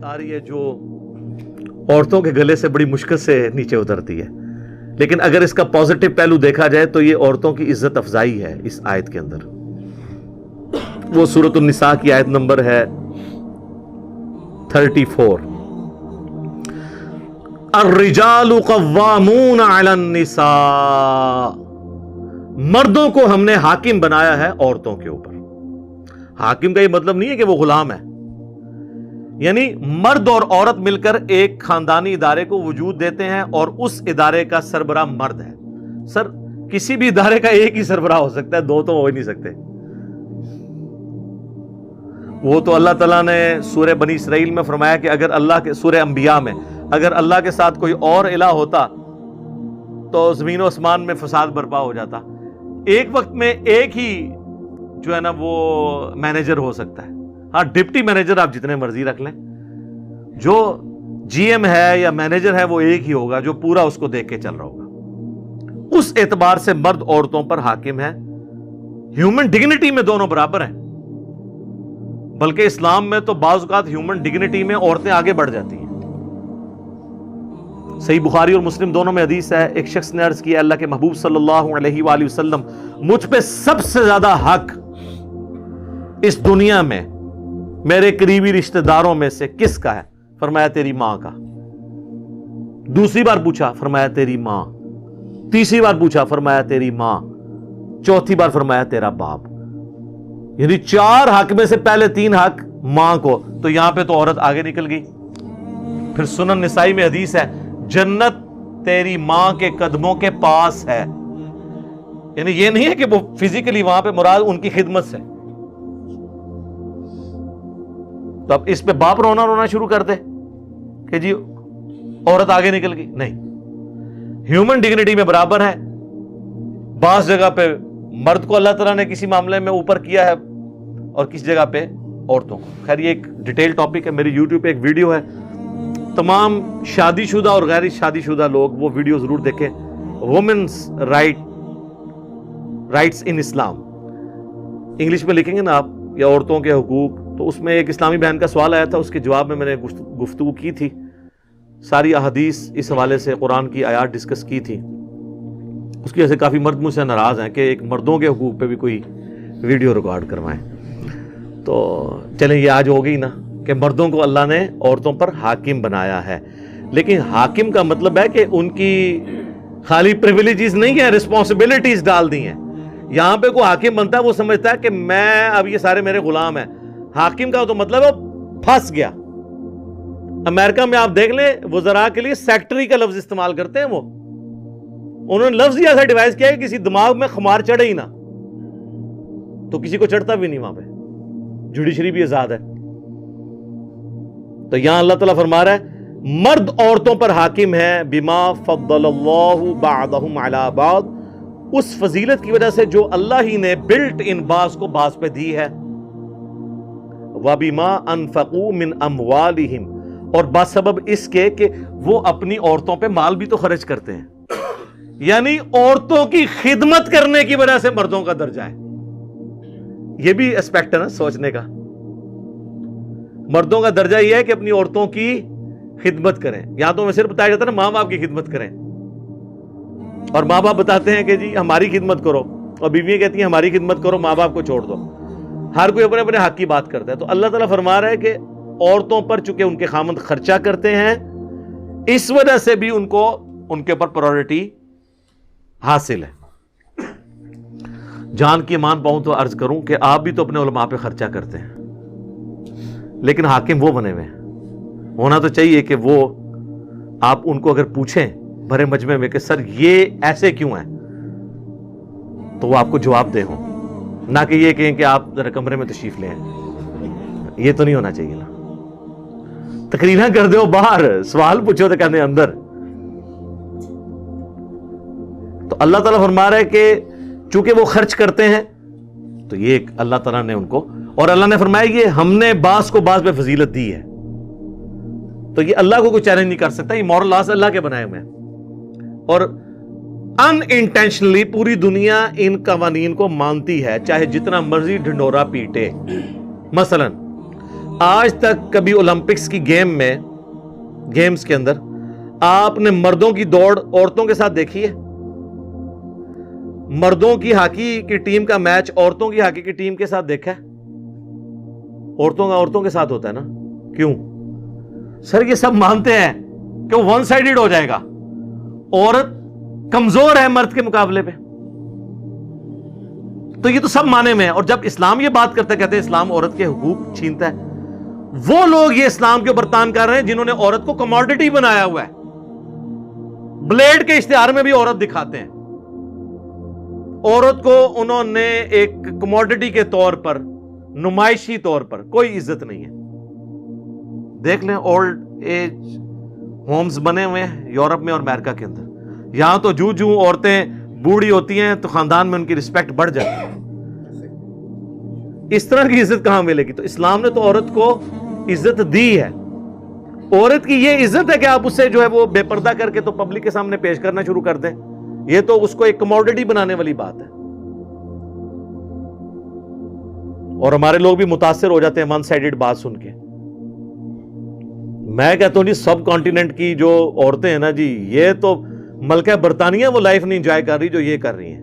آیت آ رہی ہے جو عورتوں کے گلے سے بڑی مشکل سے نیچے اترتی ہے، لیکن اگر اس کا پازیٹیو پہلو دیکھا جائے تو یہ عورتوں کی عزت افزائی ہے اس آیت کے اندر۔ وہ سورۃ النساء کی آیت نمبر ہے 34۔ الرجال قوامون علی النساء، مردوں کو ہم نے حاکم بنایا ہے عورتوں کے اوپر۔ حاکم کا یہ مطلب نہیں ہے کہ وہ غلام ہے، یعنی مرد اور عورت مل کر ایک خاندانی ادارے کو وجود دیتے ہیں اور اس ادارے کا سربراہ مرد ہے۔ سر کسی بھی ادارے کا ایک ہی سربراہ ہو سکتا ہے، دو تو ہو ہی نہیں سکتے۔ وہ تو اللہ تعالیٰ نے سورہ بنی اسرائیل میں فرمایا کہ اگر اللہ کے، سورہ انبیاء میں، اگر اللہ کے ساتھ کوئی اور الہ ہوتا تو زمین و آسمان میں فساد برپا ہو جاتا۔ ایک وقت میں ایک ہی جو ہے نا وہ مینیجر ہو سکتا ہے، ہاں ڈپٹی مینیجر آپ جتنے مرضی رکھ لیں، جو جی ایم ہے یا مینیجر ہے وہ ایک ہی ہوگا جو پورا اس کو دیکھ کے چل رہا ہوگا۔ اس اعتبار سے مرد عورتوں پر حاکم ہے۔ ہیومن ڈگنیٹی میں دونوں برابر ہیں، بلکہ اسلام میں تو بعض اوقات ہیومن ڈگنیٹی میں عورتیں آگے بڑھ جاتی ہیں۔ صحیح بخاری اور مسلم دونوں میں حدیث ہے، ایک شخص نے عرض کیا اللہ کے محبوب صلی اللہ علیہ وآلہ وسلم، مجھ پہ سب سے زیادہ حق اس دنیا میں میرے قریبی رشتہ داروں میں سے کس کا ہے؟ فرمایا تیری ماں کا۔ دوسری بار پوچھا، فرمایا تیری ماں۔ تیسری بار پوچھا، فرمایا تیری ماں۔ چوتھی بار فرمایا تیرا باپ۔ یعنی 4 حق میں سے پہلے 3 حق ماں کو، تو یہاں پہ تو عورت آگے نکل گئی۔ پھر سنن نسائی میں حدیث ہے، جنت تیری ماں کے قدموں کے پاس ہے۔ یعنی یہ نہیں ہے کہ وہ فزیکلی وہاں پہ، مراد ان کی خدمت سے۔ تو اب اس پہ باپ رونا شروع کر دے کہ جی عورت آگے نکل گئی، نہیں، ہیومن ڈگنیٹی میں برابر ہے۔ بعض جگہ پہ مرد کو اللہ تعالیٰ نے کسی معاملے میں اوپر کیا ہے اور کس جگہ پہ عورتوں کو۔ خیر یہ ایک ڈیٹیل ٹاپک ہے، میری یوٹیوب پہ ایک ویڈیو ہے، تمام شادی شدہ اور غیر شادی شدہ لوگ وہ ویڈیو ضرور دیکھیں، وومنس رائٹس ان اسلام، انگلش میں لکھیں گے نا آپ، یا عورتوں کے حقوق، تو اس میں ایک اسلامی بہن کا سوال آیا تھا، اس کے جواب میں نے گفتگو کی تھی، ساری احادیث اس حوالے سے، قرآن کی آیات ڈسکس کی تھی۔ اس کی وجہ سے کافی مرد مجھ سے ناراض ہیں کہ ایک مردوں کے حقوق پہ بھی کوئی ویڈیو ریکارڈ کروائیں۔ تو چلیں یہ آج ہو گئی نا کہ مردوں کو اللہ نے عورتوں پر حاکم بنایا ہے، لیکن حاکم کا مطلب ہے کہ ان کی خالی پریویلیجز نہیں ہیں، رسپانسبلٹیز ڈال دی ہیں۔ یہاں پہ کوئی حاکم بنتا ہے وہ سمجھتا ہے کہ میں اب یہ سارے میرے غلام ہیں۔ حاکم کا تو مطلب ہے پھنس گیا۔ امریکہ میں آپ دیکھ لیں وزراء کے لیے سیکٹری کا لفظ استعمال کرتے ہیں، وہ انہوں نے لفظ ہی ایسا ڈیوائز کیا کہ کسی دماغ میں خمار چڑھے ہی نہ، تو کسی کو چڑھتا بھی نہیں، وہاں پہ جوڈیشری بھی آزاد ہے۔ تو یہاں اللہ تعالیٰ فرما رہا ہے مرد عورتوں پر حاکم ہے، بما فضل اللہ بعضهم علی بعض، اس فضیلت کی وجہ سے جو اللہ ہی نے بلٹ ان بعض کو بعض پہ دی ہے، وبما انفقوا من اموالہم، اور بسبب اس کے کہ وہ اپنی عورتوں پہ مال بھی تو خرچ کرتے ہیں، یعنی عورتوں کی خدمت کرنے کی وجہ سے مردوں کا درجہ ہے۔ یہ بھی اسپیکٹ ہے نا سوچنے کا۔ مردوں کا درجہ یہ ہے کہ اپنی عورتوں کی خدمت کریں، یا تو میں صرف بتایا جاتا ہے نا ماں باپ کی خدمت کریں، اور ماں باپ بتاتے ہیں کہ جی ہماری خدمت کرو، اور بیویاں کہتی ہیں ہماری خدمت کرو، ماں باپ کو چھوڑ دو۔ ہر کوئی اپنے اپنے حق کی بات کرتا ہے۔ تو اللہ تعالیٰ فرما رہا ہے کہ عورتوں پر چونکہ ان کے خامند خرچہ کرتے ہیں، اس وجہ سے بھی ان کو ان کے اوپر پرائورٹی حاصل ہے۔ جان کی امان پاؤں تو عرض کروں کہ آپ بھی تو اپنے علماء پہ خرچہ کرتے ہیں، لیکن حاکم وہ بنے ہوئے ہیں۔ ہونا تو چاہیے کہ وہ آپ ان کو اگر پوچھیں بھرے مجمع میں کہ سر یہ ایسے کیوں ہیں، تو وہ آپ کو جواب دے ہوں، نہ کہ یہ کہیں کہ آپ ذرا کمرے میں تشریف لیں۔ یہ تو نہیں ہونا چاہیے نا، تقریریں کر دو باہر، سوال پوچھو تو کہنے اندر۔ تو اللہ تعالیٰ فرما رہا ہے کہ چونکہ وہ خرچ کرتے ہیں تو یہ ایک اللہ تعالیٰ نے ان کو، اور اللہ نے فرمایا یہ ہم نے بعض کو بعض پہ فضیلت دی ہے، تو یہ اللہ کو کوئی چیلنج نہیں کر سکتا، یہ مورل لاز اللہ کے بنائے ہوئے ہیں۔ اور ان انٹینشنلی پوری دنیا ان قوانین کو مانتی ہے، چاہے جتنا مرضی ڈھنڈورا پیٹے۔ مثلا آج تک کبھی اولمپکس کی گیمز کے اندر آپ نے مردوں کی دوڑ عورتوں کے ساتھ دیکھی ہے؟ مردوں کی ہاکی کی ٹیم کا میچ عورتوں کی ہاکی کی ٹیم کے ساتھ دیکھا ہے؟ عورتوں کے ساتھ ہوتا ہے نا. کیوں؟ سر یہ سب مانتے ہیں کہ وہ ون سائیڈڈ ہو جائے گا, عورت کمزور ہے مرد کے مقابلے پہ, تو یہ تو سب مانے میں ہے. اور جب اسلام یہ بات کرتا ہے, کہتے ہیں اسلام عورت کے حقوق چھینتا ہے, وہ لوگ یہ اسلام کے اوپر تان کر رہے ہیں جنہوں نے عورت کو کموڈٹی بنایا ہوا ہے. بلیڈ کے اشتہار میں بھی عورت دکھاتے ہیں. عورت کو انہوں نے ایک کموڈٹی کے طور پر, نمائشی طور پر, کوئی عزت نہیں ہے. دیکھ لیں اولڈ ایج ہومز بنے ہوئے ہیں یورپ میں اور امریکہ کے اندر. یہاں تو جو عورتیں بوڑھی ہوتی ہیں تو خاندان میں ان کی رسپیکٹ بڑھ جاتی ہے. اس طرح کی عزت کہاں ملے گی؟ تو اسلام نے تو عورت کو عزت دی ہے. عورت کی یہ عزت ہے کہ آپ اسے جو ہے وہ بے پردہ کر کے تو پبلک کے سامنے پیش کرنا شروع کر دیں. یہ تو اس کو ایک کموڈٹی بنانے والی بات ہے. اور ہمارے لوگ بھی متاثر ہو جاتے ہیں ون سائیڈڈ بات سن کے. میں کہتا ہوں جی سب کانٹیننٹ کی جو عورتیں ہیں نا جی, یہ تو ملکہ برطانیہ وہ لائف نہیں انجوائے کر رہی جو یہ کر رہی ہیں.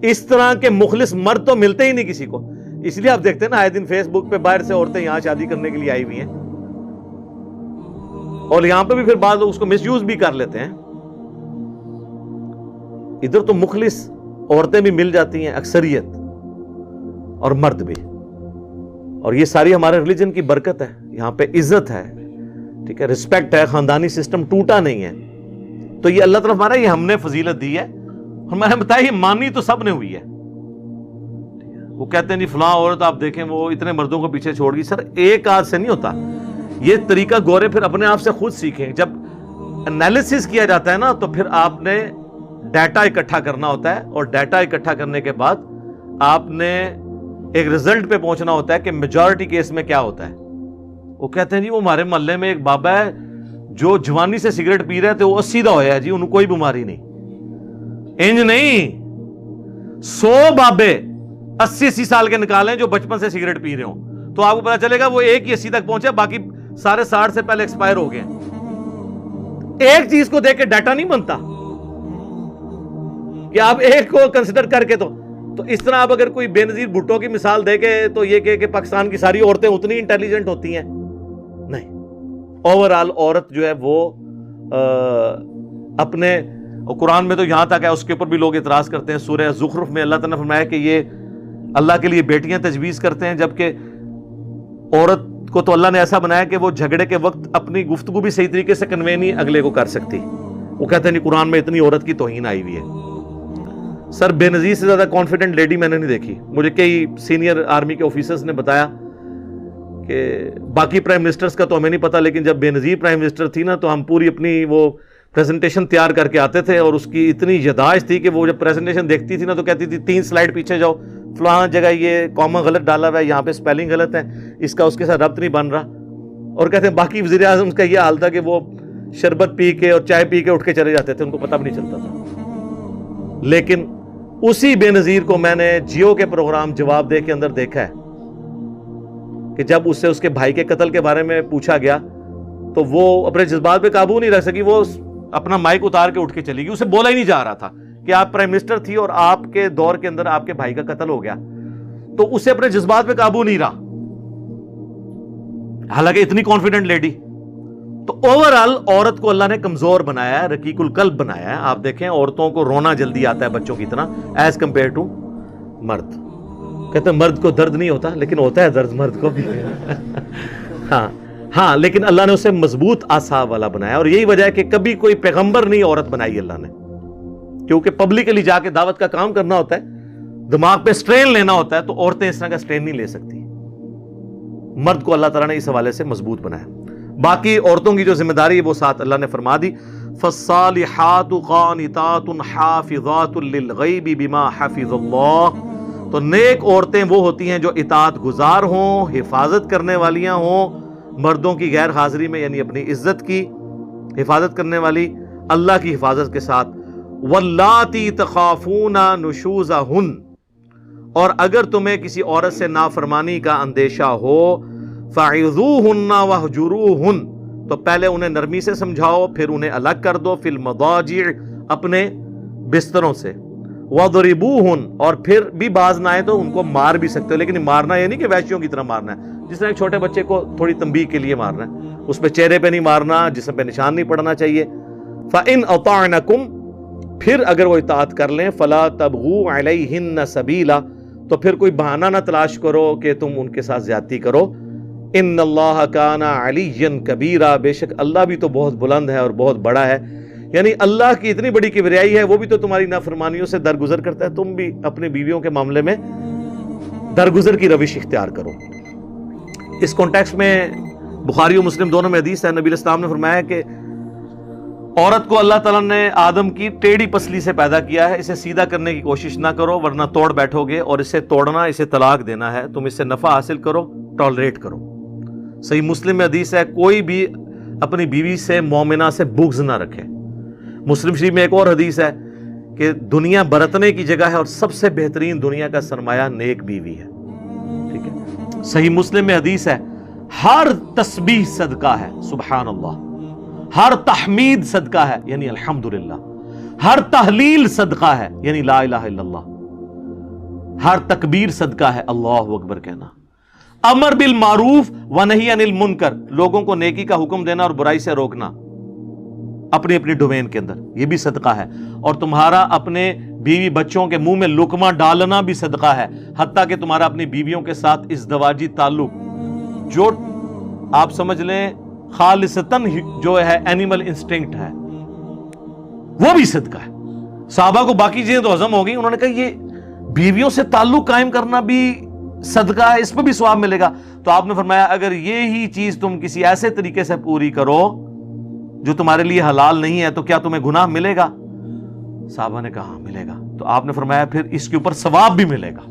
اس طرح کے مخلص مرد تو ملتے ہی نہیں کسی کو. اس لیے آپ دیکھتے ہیں نا آئے دن فیس بک پہ باہر سے عورتیں یہاں شادی کرنے کے لیے آئی ہوئی ہیں, اور یہاں پہ بھی پھر بعض لوگ اس کو مس یوز بھی کر لیتے ہیں. ادھر تو مخلص عورتیں بھی مل جاتی ہیں اکثریت, اور مرد بھی. اور یہ ساری ہمارے ریلیجن کی برکت ہے. یہاں پہ عزت ہے, ٹھیک ہے, رسپیکٹ ہے, خاندانی سسٹم ٹوٹا نہیں ہے. تو یہ اللہ تعالیٰ ہمارا, یہ ہم نے فضیلت دی ہے. ہمارے بتایا یہ مانی تو سب نے ہوئی ہے. وہ کہتے ہیں نہیں فلاں عورت آپ دیکھیں وہ اتنے مردوں کو پیچھے چھوڑ گئی. سر ایک آدھ سے نہیں ہوتا یہ طریقہ. گورے پھر اپنے آپ سے خود سیکھیں. جب انالیسس کیا جاتا ہے نا تو پھر آپ نے ڈیٹا اکٹھا کرنا ہوتا ہے, اور ڈیٹا اکٹھا کرنے کے بعد آپ نے ایک رزلٹ پہ پہنچنا ہوتا ہے کہ میجورٹی کیس میں کیا ہوتا ہے. وہ کہتے ہیں جی وہ ہمارے محلے میں ایک بابا ہے جو جوانی سے سگریٹ پی رہے تھے, وہ 80 دا ہویا ہے جی, انہوں کوئی بیماری نہیں. انج نہیں, 100 بابے 80 سال کے نکالیں جو بچپن سے سگریٹ پی رہے ہوں, تو آپ کو پتا چلے گا وہ ایک ہی 80 تک پہنچے, باقی سارے 60 سے پہلے ایکسپائر ہو گئے. ایک چیز کو دیکھ کے ڈیٹا نہیں بنتا کہ آپ ایک کو کنسیڈر کر کے. تو اس طرح آپ اگر کوئی بے نظیر بھٹو کی مثال دے کے تو یہ کہ پاکستان کی ساری عورتیں اتنی انٹیلیجنٹ ہوتی ہیں, نہیں. اوورآل عورت جو ہے وہ اپنے قرآن میں تو یہاں تک ہے, اس کے اوپر بھی لوگ اعتراض کرتے ہیں. سورہ زخرف میں اللہ تعالیٰ نے فرمایا کہ یہ اللہ کے لیے بیٹیاں تجویز کرتے ہیں, جبکہ عورت کو تو اللہ نے ایسا بنایا کہ وہ جھگڑے کے وقت اپنی گفتگو بھی صحیح طریقے سے کنوے نہیں اگلے کو کر سکتی. وہ کہتے ہیں نہیں قرآن میں اتنی عورت کی توہین آئی ہوئی ہے. سر بے نظیر سے زیادہ کانفیڈنٹ لیڈی میں نے نہیں دیکھی. مجھے کئی سینئر آرمی کے آفیسرز نے بتایا کہ باقی پرائم منسٹرز کا تو ہمیں نہیں پتا, لیکن جب بے نظیر پرائم منسٹر تھی نا تو ہم پوری اپنی وہ پریزنٹیشن تیار کر کے آتے تھے, اور اس کی اتنی یادداشت تھی کہ وہ جب پریزنٹیشن دیکھتی تھی نا تو کہتی تھی 3 سلائیڈ پیچھے جاؤ, فلاں جگہ یہ کاما غلط ڈالا ہوا ہے, یہاں پہ اسپیلنگ غلط ہے, اس کا اس کے ساتھ ربط نہیں بن رہا. اور کہتے ہیں باقی وزیر اعظم کا یہ حال تھا کہ وہ شربت پی کے اور چائے پی کے اٹھ کے چلے جاتے تھے, ان کو پتہ بھی نہیں چلتا تھا. لیکن اسی بے نظیر کو میں نے جیو کے پروگرام جواب دے کے اندر دیکھا ہے کہ جب اس سے اس کے بھائی کے قتل کے بارے میں پوچھا گیا تو وہ اپنے جذبات پہ قابو نہیں رکھ سکی, وہ اپنا مائک اتار کے اٹھ کے چلی گئی. اسے بولا ہی نہیں جا رہا تھا کہ آپ پرائم منسٹر تھی اور آپ کے دور کے اندر آپ کے بھائی کا قتل ہو گیا, تو اسے اپنے جذبات پہ قابو نہیں رہا, حالانکہ اتنی کانفیڈنٹ لیڈی. تو اوورآل عورت کو اللہ نے کمزور بنایا ہے, رقیق القلب بنایا ہے. آپ دیکھیں عورتوں کو رونا جلدی آتا ہے بچوں کی طرح ایز کمپیئر ٹو مرد. کہتے ہیں مرد کو درد نہیں ہوتا, لیکن ہوتا ہے درد مرد کو بھی. ہاں لیکن اللہ نے اسے مضبوط اعصاب والا بنایا, اور یہی وجہ ہے کہ کبھی کوئی پیغمبر نہیں عورت بنائی اللہ نے, کیونکہ پبلکلی جا کے دعوت کا کام کرنا ہوتا ہے, دماغ پہ سٹرین لینا ہوتا ہے, تو عورتیں اس طرح کا سٹرین نہیں لے سکتی. مرد کو اللہ تعالیٰ نے اس حوالے سے مضبوط بنایا. باقی عورتوں کی جو ذمہ داری ہے وہ ساتھ اللہ نے فرما دی. فالصالحات قانتات حافظات للغیب بما حفظ اللہ. تو نیک عورتیں وہ ہوتی ہیں جو اطاعت گزار ہوں, حفاظت کرنے والیاں ہوں مردوں کی غیر حاضری میں, یعنی اپنی عزت کی حفاظت کرنے والی اللہ کی حفاظت کے ساتھ. واللاتی تخافون نشوزہن. اور اگر تمہیں کسی عورت سے نافرمانی کا اندیشہ ہو, فَعِظُوهُنَّ وَاهْجُرُوهُنَّ، تو پہلے انہیں نرمی سے سمجھاؤ، پھر انہیں الگ کر دو، فی المضاجع، اپنے بستروں سے، وَضْرِبُوهُنَّ، اور پھر بھی باز نہ آئے تو ان کو مار بھی سکتے ہو، لیکن مارنا یہ نہیں کہ وحشیوں کی طرح مارنا ہے، جس طرح ایک چھوٹے بچے کو تھوڑی تنبیہ کے لیے مارنا ہے، اس پہ چہرے پہ نہیں مارنا، جسم پہ نشان نہیں پڑنا چاہیے۔ فَإِنْ أَطَعْنَكُمْ، پھر اگر وہ اطاعت کر لیں، فَلَا تَبْغُوا عَلَيْهِنَّ سَبِيلًا، تو پھر کوئی بہانہ نہ تلاش کرو کہ تم ان کے ساتھ زیادتی کرو۔ ان اللہ کان علیٰ کبیرا، بے شک اللہ بھی تو بہت بلند ہے اور بہت بڑا ہے، یعنی اللہ کی اتنی بڑی کبریائی ہے، وہ بھی تو تمہاری نافرمانیوں سے درگزر کرتا ہے، تم بھی اپنے بیویوں کے معاملے میں درگزر کی روش اختیار کرو۔ اس کانٹیکسٹ میں بخاری و مسلم دونوں میں حدیث ہے، نبی علیہ السلام نے فرمایا کہ عورت کو اللہ تعالیٰ نے آدم کی ٹیڑھی پسلی سے پیدا کیا ہے، اسے سیدھا کرنے کی کوشش نہ کرو ورنہ توڑ بیٹھو گے، اور اسے توڑنا، اسے طلاق دینا ہے، تم اس سے نفع حاصل کرو، ٹالریٹ کرو۔ صحیح مسلم میں حدیث ہے، کوئی بھی اپنی بیوی سے مومنہ سے بغض نہ رکھے۔ مسلم شریف میں ایک اور حدیث ہے کہ دنیا برتنے کی جگہ ہے اور سب سے بہترین دنیا کا سرمایہ نیک بیوی ہے، ٹھیک ہے۔ صحیح مسلم میں حدیث ہے، ہر تسبیح صدقہ ہے، سبحان اللہ، ہر تحمید صدقہ ہے، یعنی الحمدللہ، ہر تحلیل صدقہ ہے، یعنی لا الہ الا اللہ، ہر تکبیر صدقہ ہے، اللہ اکبر کہنا، امر بالمعروف ونہی عن المنکر، لوگوں کو نیکی کا حکم دینا اور برائی سے روکنا اپنی اپنی ڈومین کے اندر، یہ بھی صدقہ ہے، اور تمہارا اپنے بیوی بچوں کے منہ میں لقمہ ڈالنا بھی صدقہ ہے، حتیٰ کہ تمہارا اپنی بیویوں کے ساتھ ازدواجی تعلق جو آپ سمجھ لیں خالصتاً جو ہے اینیمل انسٹنکٹ ہے، وہ بھی صدقہ ہے۔ صحابہ کو باقی چیزیں تو ہضم ہو گئی، انہوں نے کہا یہ بیویوں سے تعلق قائم کرنا بھی صدقہ ہے، اس پہ بھی ثواب ملے گا۔ تو آپ نے فرمایا اگر یہی چیز تم کسی ایسے طریقے سے پوری کرو جو تمہارے لیے حلال نہیں ہے تو کیا تمہیں گناہ ملے گا؟ صحابہ نے کہا ملے گا۔ تو آپ نے فرمایا پھر اس کے اوپر ثواب بھی ملے گا۔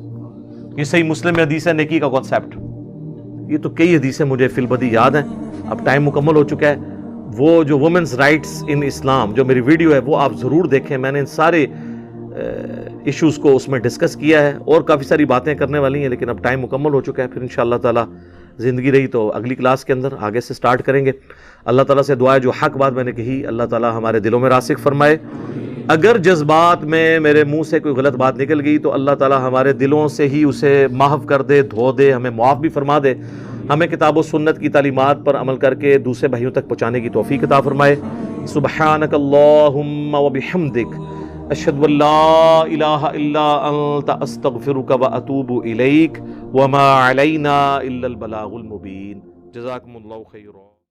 یہ صحیح مسلم میں حدیث ہے نیکی کا کانسیپٹ۔ یہ تو کئی حدیثیں مجھے فی البدی یاد ہیں، اب ٹائم مکمل ہو چکا ہے۔ وہ جو وومنز رائٹس ان اسلام جو میری ویڈیو ہے وہ آپ ضرور دیکھیں، میں نے ان سارے ایشوز کو اس میں ڈسکس کیا ہے، اور کافی ساری باتیں کرنے والی ہیں لیکن اب ٹائم مکمل ہو چکا ہے۔ پھر انشاءاللہ تعالی زندگی رہی تو اگلی کلاس کے اندر آگے سے سٹارٹ کریں گے۔ اللہ تعالیٰ سے دعا ہے جو حق بات میں نے کہی اللہ تعالیٰ ہمارے دلوں میں راسخ فرمائے، اگر جذبات میں میرے منہ سے کوئی غلط بات نکل گئی تو اللہ تعالیٰ ہمارے دلوں سے ہی اسے محو کر دے، دھو دے، ہمیں معاف بھی فرما دے، ہمیں کتاب و سنت کی تعلیمات پر عمل کر کے دوسرے بھائیوں تک پہنچانے کی توفیق عطا فرمائے۔ سبحانک اللہم و بحمدک، اشہد ان لا الہ الا انت، استغفرک و اتوب الیک، وما علینا الا البلاغ المبین۔ جزاکم اللہ خیرا۔